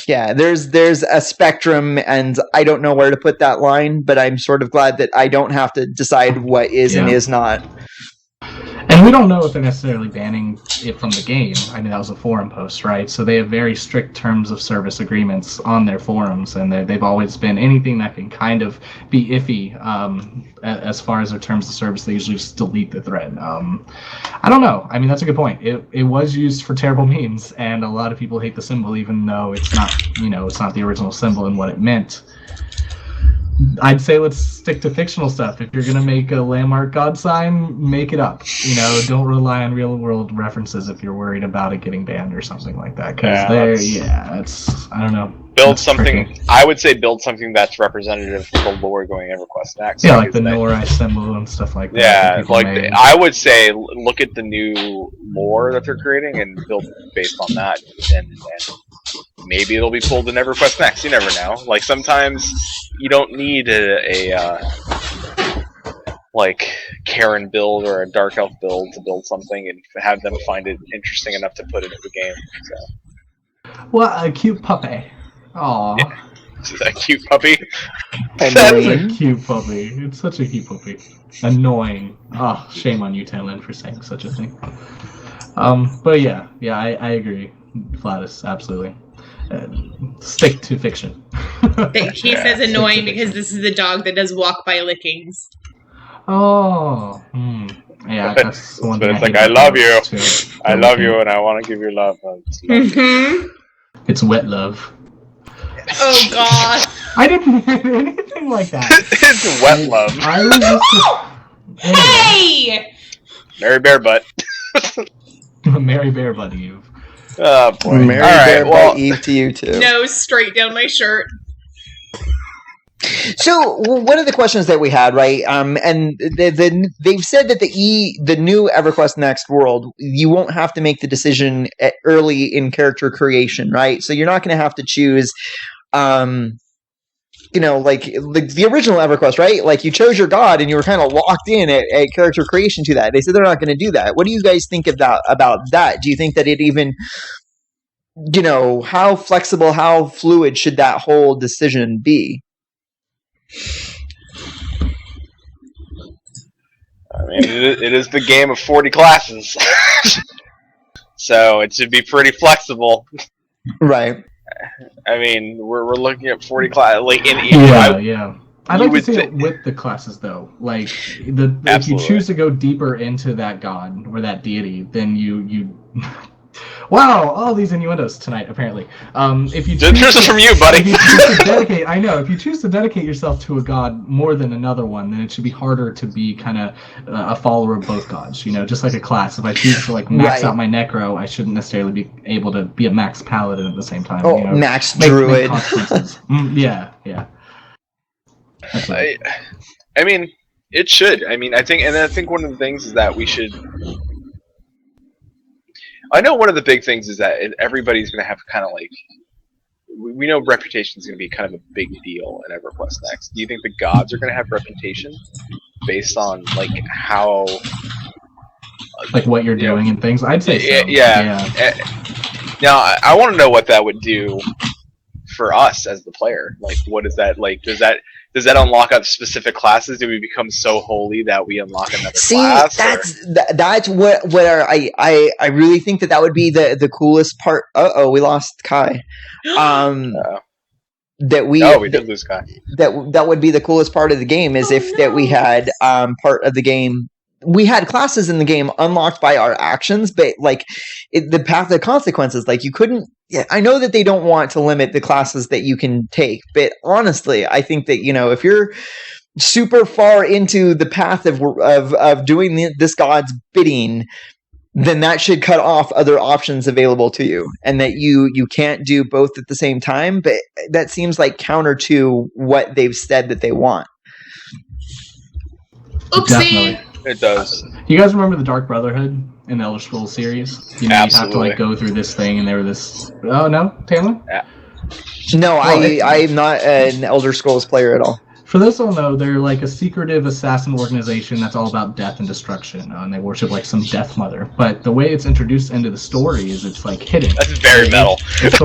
there's a spectrum, and I don't know where to put that line, but I'm sort of glad that I don't have to decide what is and is not. And we don't know if they're necessarily banning it from the game. I mean, that was a forum post, right? So they have very strict terms of service agreements on their forums, and they've always been anything that can kind of be iffy as far as their terms of service. They usually just delete the thread. I don't know. I mean, that's a good point. It was used for terrible memes, and a lot of people hate the symbol, even though it's not, it's not the original symbol and what it meant. I'd say let's stick to fictional stuff. If you're gonna make a landmark god sign, make it up. Don't rely on real world references if you're worried about it getting banned or something like that. Because it's I don't know. Build something. Tricky. I would say build something that's representative of the lore going EverQuest next. Yeah, like the Norai symbol and stuff like that. Yeah, like I would say, look at the new lore that they're creating and build based on that, and maybe it'll be pulled in EverQuest next. You never know. Like sometimes you don't need a like Karen build or a Dark Elf build to build something and have them find it interesting enough to put it in the game. So. Well, a cute puppy. Aww. Yeah. Is that a cute puppy? That's a cute puppy. It's such a cute puppy. Annoying. Oh, shame on you, Talon, for saying such a thing. But yeah, I agree. Flatus, absolutely. Stick to fiction. He says annoying because this is the dog that does walk by lickings. Oh. Yeah, that's one but thing. It's like, I love you. I love you and I want to give you love. It's wet love. Oh god. I didn't hear anything like that. It's wet love. I was just Hey! Mary Bear Butt. Mary Bear Butt Eve. Oh boy. Mary Bear Butt Eve to you too. No, straight down my shirt. So one of the questions that we had, right, and they've said that the new EverQuest Next world, you won't have to make the decision early in character creation, right? So you're not going to have to choose, like the original EverQuest, right? Like you chose your god and you were kind of locked in at character creation to that. They said they're not going to do that. What do you guys think about that? Do you think that it even, how flexible, how fluid should that whole decision be? I mean, it is the game of 40 classes, so it should be pretty flexible. Right. I mean, we're looking at 40 classes. Like yeah. I'd like to see it with the classes, though. Like, if you choose to go deeper into that god or that deity, then you wow, all these innuendos tonight, apparently. If you this is from you, buddy. If you choose to dedicate, I know, if you choose to dedicate yourself to a god more than another one, then it should be harder to be kind of a follower of both gods. Just like a class. If I choose to max out my necro, I shouldn't necessarily be able to be a max paladin at the same time. Oh, max druid. Yeah. I mean, it should. I mean, I think one of the things is that we should. I know one of the big things is that everybody's going to have kind of we know reputation is going to be kind of a big deal in EverQuest Next. Do you think the gods are going to have reputation based on how what you're doing and things? I'd say so. Yeah. Now I want to know what that would do for us as the player. What is that like? Does that unlock up specific classes? Do we become so holy that we unlock another class? That's what I really think that would be the coolest part. We lost Kai. We did lose Kai. That would be the coolest part of the game is that we had part of the game. We had classes in the game unlocked by our actions, but the path of consequences, you couldn't. Yeah, I know that they don't want to limit the classes that you can take, but honestly, I think that if you're super far into the path of doing this god's bidding, then that should cut off other options available to you, and that you can't do both at the same time. But that seems like counter to what they've said that they want. Oopsie. Definitely. It does. You guys remember the Dark Brotherhood in the Elder Scrolls series? Absolutely. You have to go through this thing, and there were this. Oh no, Taylor? Yeah. No, I'm not an Elder Scrolls player at all. For those who don't know, they're a secretive assassin organization that's all about death and destruction, and they worship some death mother. But the way it's introduced into the story is it's hidden. That's very metal. It's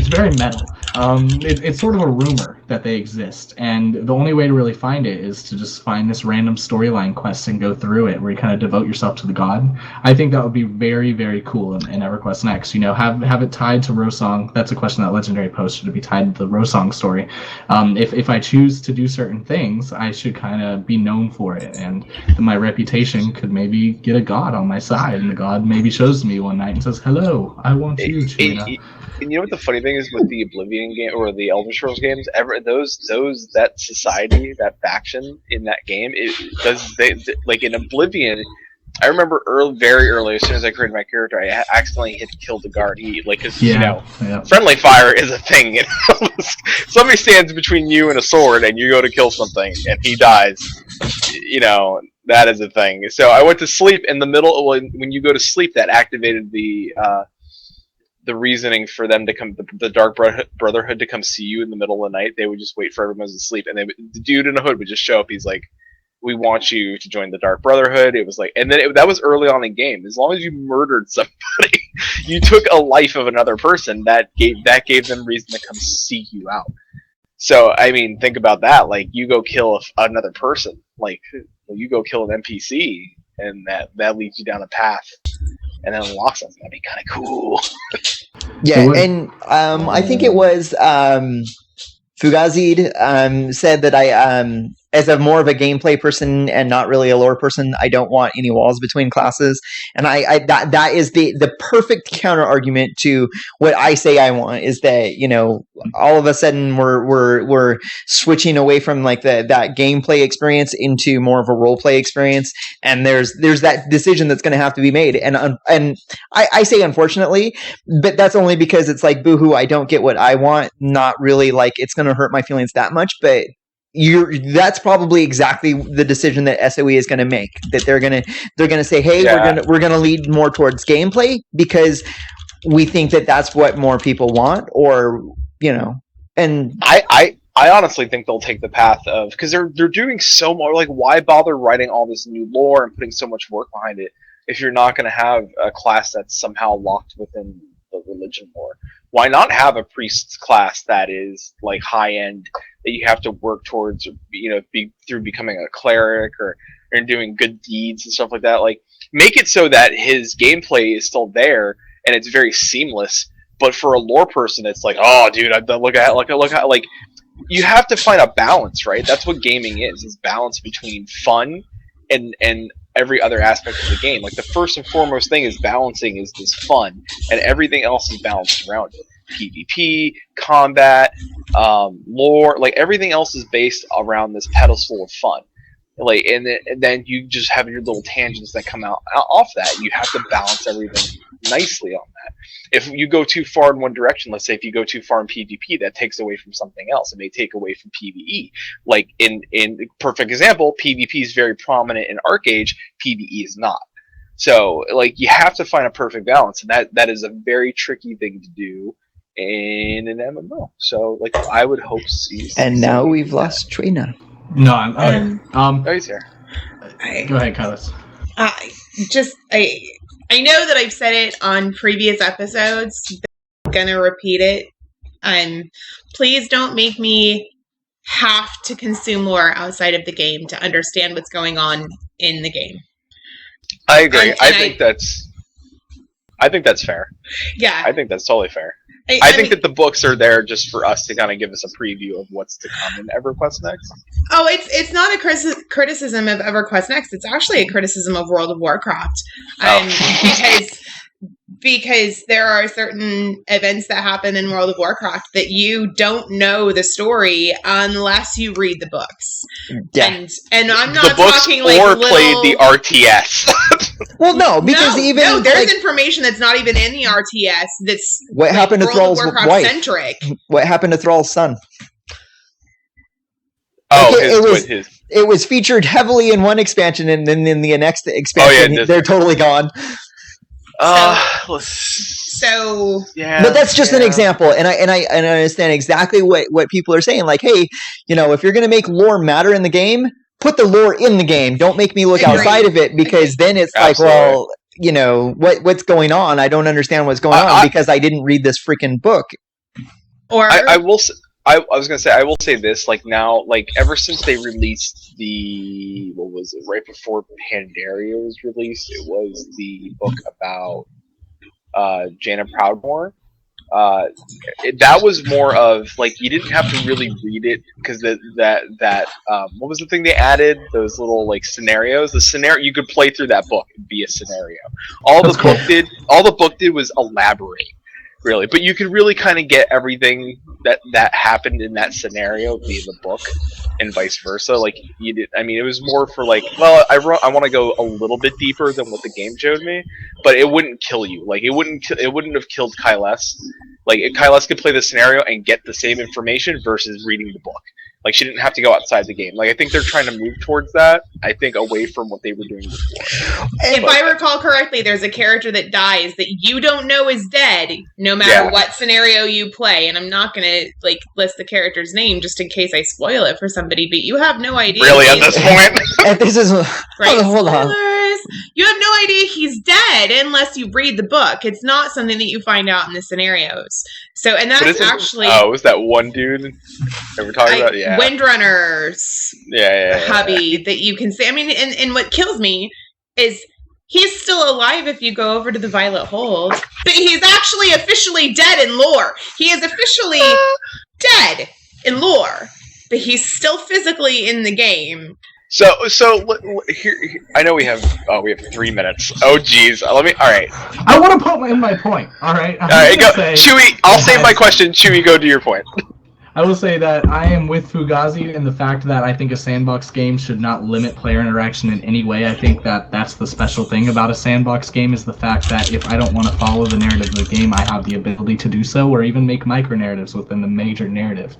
very metal. It's sort of a rumor that they exist, and the only way to really find it is to just find this random storyline quest and go through it, where you kind of devote yourself to the god. I think that would be very, very cool in EverQuest Next. Have it tied to Rosong. That's a question that Legendary posted, to be tied to the Rosong story. If I choose to do certain things, I should kind of be known for it, and my reputation could maybe get a god on my side, and the god maybe shows me one night and says, "Hello, I want you, China." And you know what the funny thing is with the Oblivion game or the Elder Scrolls games? that society, that faction in that game, like in Oblivion. I remember very early, as soon as I created my character, I accidentally hit kill the guard. Because friendly fire is a thing. You know? Somebody stands between you and a sword, and you go to kill something, and he dies. You know, that is a thing. So I went to sleep in the middle. When you go to sleep, that activated the reasoning for them to come, the Dark Brotherhood to come see you in the middle of the night. They would just wait for everyone to sleep, and the dude in the hood would just show up. He's like, "We want you to join the Dark Brotherhood." It was like, and then that was early on in game. As long as you murdered somebody, you took a life of another person. That gave them reason to come seek you out. So I mean, think about that. Like, you go kill another person. Like, you go kill an NPC, and that leads you down a path, and then unlocks something. That'd be kind of cool. Yeah, and I think it was Fugazid said that I as a more of a gameplay person and not really a lore person, I don't want any walls between classes, and that is the perfect counter argument to what I say I want, is that, you know, all of a sudden we're switching away from like that gameplay experience into more of a role play experience, and there's that decision that's going to have to be made, and I say unfortunately, but that's only because it's like, boohoo, I don't get what I want, not really like it's going to hurt my feelings that much, but that's probably exactly the decision that SOE is going to make, that they're going to say, hey, we're going to lead more towards gameplay because we think that that's what more people want, or, you know. And I honestly think they'll take the path of, because they're doing so more, like, why bother writing all this new lore and putting so much work behind it if you're not going to have a class that's somehow locked within the religion lore? Why not have a priest class that is like high end, that you have to work towards, you know, through becoming a cleric or doing good deeds and stuff like that? Like, make it so that his gameplay is still there and it's very seamless. But for a lore person, it's like, oh, dude, look at like you have to find a balance, right? That's what gaming is balance between fun and every other aspect of the game. Like, the first and foremost thing is balancing is this fun, and everything else is balanced around it. PvP, combat, lore, like everything else is based around this pedestal of fun. Like, and then you just have your little tangents that come out off that. You have to balance everything nicely on that. If you go too far in one direction, let's say if you go too far in PvP, that takes away from something else. It may take away from PvE. Like, in perfect example, PvP is very prominent in ArcAge, PvE is not. So, like, you have to find a perfect balance, and that is a very tricky thing to do in an MMO. So, like, I would hope to see. And now we've lost Trina. No, I'm okay. Oh, he's here. Go ahead, Kylis. I know that I've said it on previous episodes, but I'm gonna repeat it. Please don't make me have to consume lore outside of the game to understand what's going on in the game. I agree. I think that's fair. Yeah. I think that's totally fair. I think that the books are there just for us to kind of give us a preview of what's to come in EverQuest Next. Oh, it's not a criticism of EverQuest Next. It's actually a criticism of World of Warcraft. Because there are certain events that happen in World of Warcraft that you don't know the story unless you read the books. Yeah. And I'm not the books talking like or little... played the RTS. Well, no, because there's like, information that's not even in the RTS that's what happened to Thrall's wife? Centric. What happened to Thrall's son? Oh, like it was featured heavily in one expansion, and then in the next expansion, they're totally gone. So yeah, but that's just an example, and I understand exactly what people are saying. Like, hey, you know, if you're going to make lore matter in the game, put the lore in the game. Don't make me look outside of it, because then it's Absolutely. Like, well, you know, what's going on? I don't understand what's going on because I didn't read this freaking book. Or I will say this, like, now, like, ever since they released the, what was it, right before Pandaria was released, it was the book about Jaina Proudmoore. That was more of, like, you didn't have to really read it, because that what was the thing they added? Those little, like, scenarios. The scenario, you could play through that book and be a scenario. All the book did was elaborate, really, but you could really kind of get everything that happened in that scenario be in the book, and vice versa. Like you did, I mean, it was more for like, well, I want to go a little bit deeper than what the game showed me, but it wouldn't kill you. Like it wouldn't have killed Kyless. Like Kyless could play the scenario and get the same information versus reading the book. Like she didn't have to go outside the game. Like I think they're trying to move towards that. I think away from what they were doing before. If I recall correctly, there's a character that dies that you don't know is dead, no matter what scenario you play. And I'm not going to like list the character's name just in case I spoil it for somebody. But you have no idea. Really, at this point, this is right. Hold on. You have no idea he's dead unless you read the book. It's not something that you find out in the scenarios. So, and that's actually was that one dude that we're talking about? Yeah, Windrunner's hubby that you can see. I mean, and what kills me is he's still alive if you go over to the Violet Hold, but he's actually officially dead in lore. He is officially dead in lore, but he's still physically in the game. So here I know we have 3 minutes. Oh geez, let me. All right, I want to put my point. All right, go, Chewy. I'll save my question. Chewy, go to your point. I will say that I am with Fugazi in the fact that I think a sandbox game should not limit player interaction in any way. I think that that's the special thing about a sandbox game is the fact that if I don't want to follow the narrative of the game, I have the ability to do so or even make micro-narratives within the major narrative.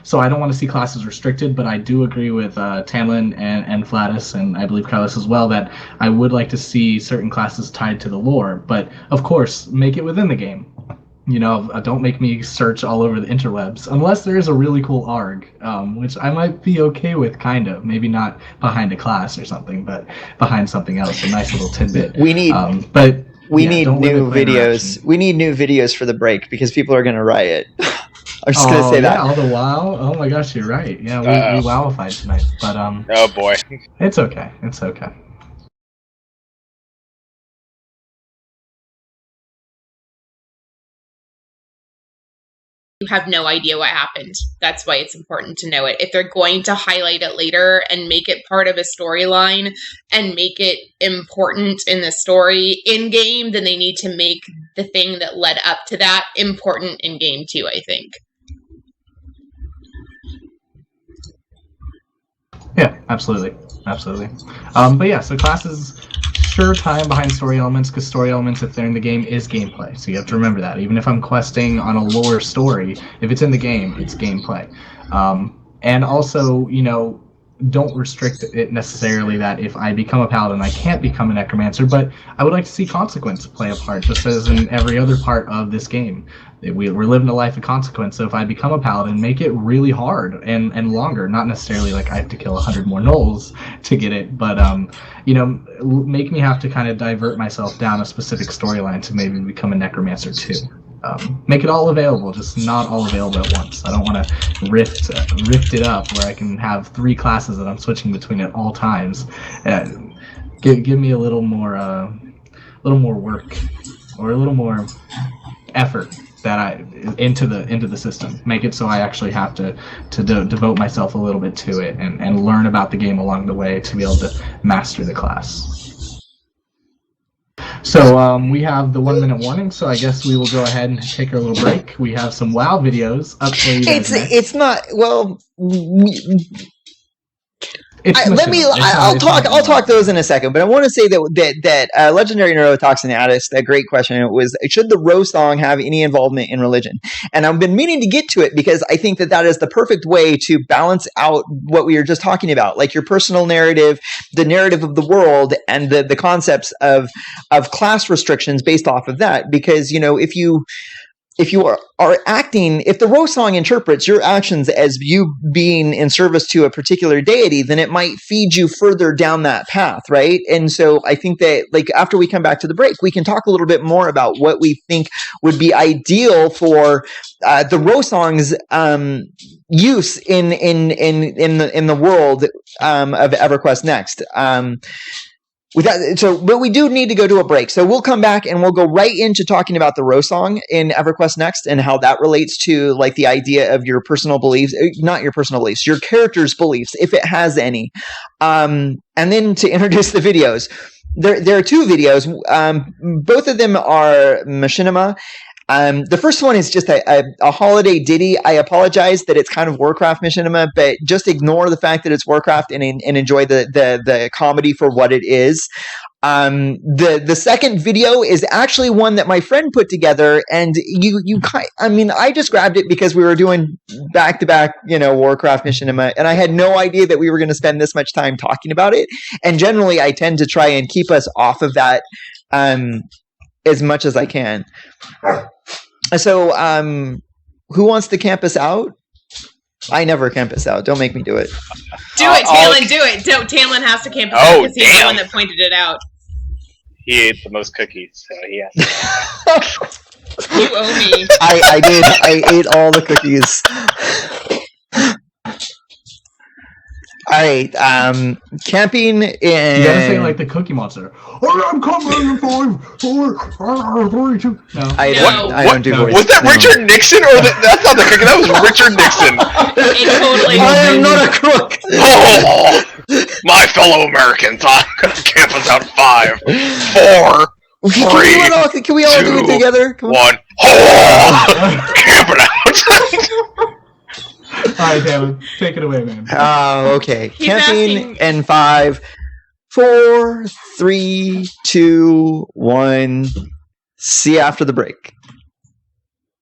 So I don't want to see classes restricted, but I do agree with Tamlin and Flatus, and I believe Kylus as well, that I would like to see certain classes tied to the lore. But, of course, make it within the game. You know, don't make me search all over the interwebs, unless there is a really cool ARG, which I might be okay with, kind of. Maybe not behind a class or something, but behind something else, a nice little tidbit. We need, we need new videos. We need new videos for the break because people are going to riot. I'm just going to say that. All the while. Oh my gosh, you're right. Yeah, we wowified tonight, but oh boy, it's okay. It's okay. You have no idea what happened. That's why it's important to know it. If they're going to highlight it later and make it part of a storyline and make it important in the story in-game, then they need to make the thing that led up to that important in-game too, I think. Yeah, absolutely. Absolutely. But yeah, so classes sure time behind story elements, because story elements, if they're in the game, is gameplay. So you have to remember that. Even if I'm questing on a lore story, if it's in the game, it's gameplay. And also, you know, don't restrict it necessarily that if I become a paladin, I can't become a necromancer, but I would like to see consequence play a part, just as in every other part of this game. We're living a life of consequence, so if I become a paladin, make it really hard and longer. Not necessarily like I have to kill 100 more gnolls to get it, but you know, make me have to kind of divert myself down a specific storyline to maybe become a necromancer too. Make it all available, just not all available at once. I don't want to rift it up where I can have 3 classes that I'm switching between at all times. Give me a little more work or a little more effort that into the system. Make it so I actually have to devote myself a little bit to it and learn about the game along the way to be able to master the class. So we have the 1 minute warning, so I guess we will go ahead and take our little break. We have some WoW videos up for you guys. It's not, well, I'll talk those in a second, but I want to say that Legendary Neurotoxin asked a great question. It was, should the Ro song have any involvement in religion? And I've been meaning to get to it because I think that is the perfect way to balance out what we were just talking about, like your personal narrative, the narrative of the world, and the concepts of class restrictions based off of that. Because, you know, if you are acting, if the Ro song interprets your actions as you being in service to a particular deity, then it might feed you further down that path, right? And so I think that, like, after we come back to the break, we can talk a little bit more about what we think would be ideal for the Ro song's use in the world of EverQuest Next. But we do need to go to a break. So we'll come back and we'll go right into talking about the Ro song in EverQuest Next and how that relates to, like, the idea of your personal beliefs, not your personal beliefs, your character's beliefs, if it has any. And then to introduce the videos. There are 2 videos. Both of them are machinima. The first one is just a holiday ditty. I apologize that it's kind of Warcraft machinima, but just ignore the fact that it's Warcraft and enjoy the comedy for what it is. The second video is actually one that my friend put together, and I just grabbed it because we were doing back-to-back, Warcraft machinima, and I had no idea that we were going to spend this much time talking about it. And generally, I tend to try and keep us off of that as much as I can. So, who wants to camp us out? I never camp us out. Don't make me do it. Do it, Talon. Do it. Talon has to camp us out because he's the one that pointed it out. He ate the most cookies, so he has to. You owe me. I did. I ate all the cookies. All right, camping in... You gotta say like the Cookie Monster. I'm coming in 5, 4, 3, 2... No. I don't do voices. Was that Richard Nixon? Or that's not the cookie, that was Richard Nixon. I am not a crook! Oh, my fellow Americans, I'm gonna camp us out 5, 4, 3, can we all do it together? Come on. 1. Oh, camp it out! Alright, David, take it away, man. Okay. Camping in 5, 4, 3, 2, 1. See you after the break.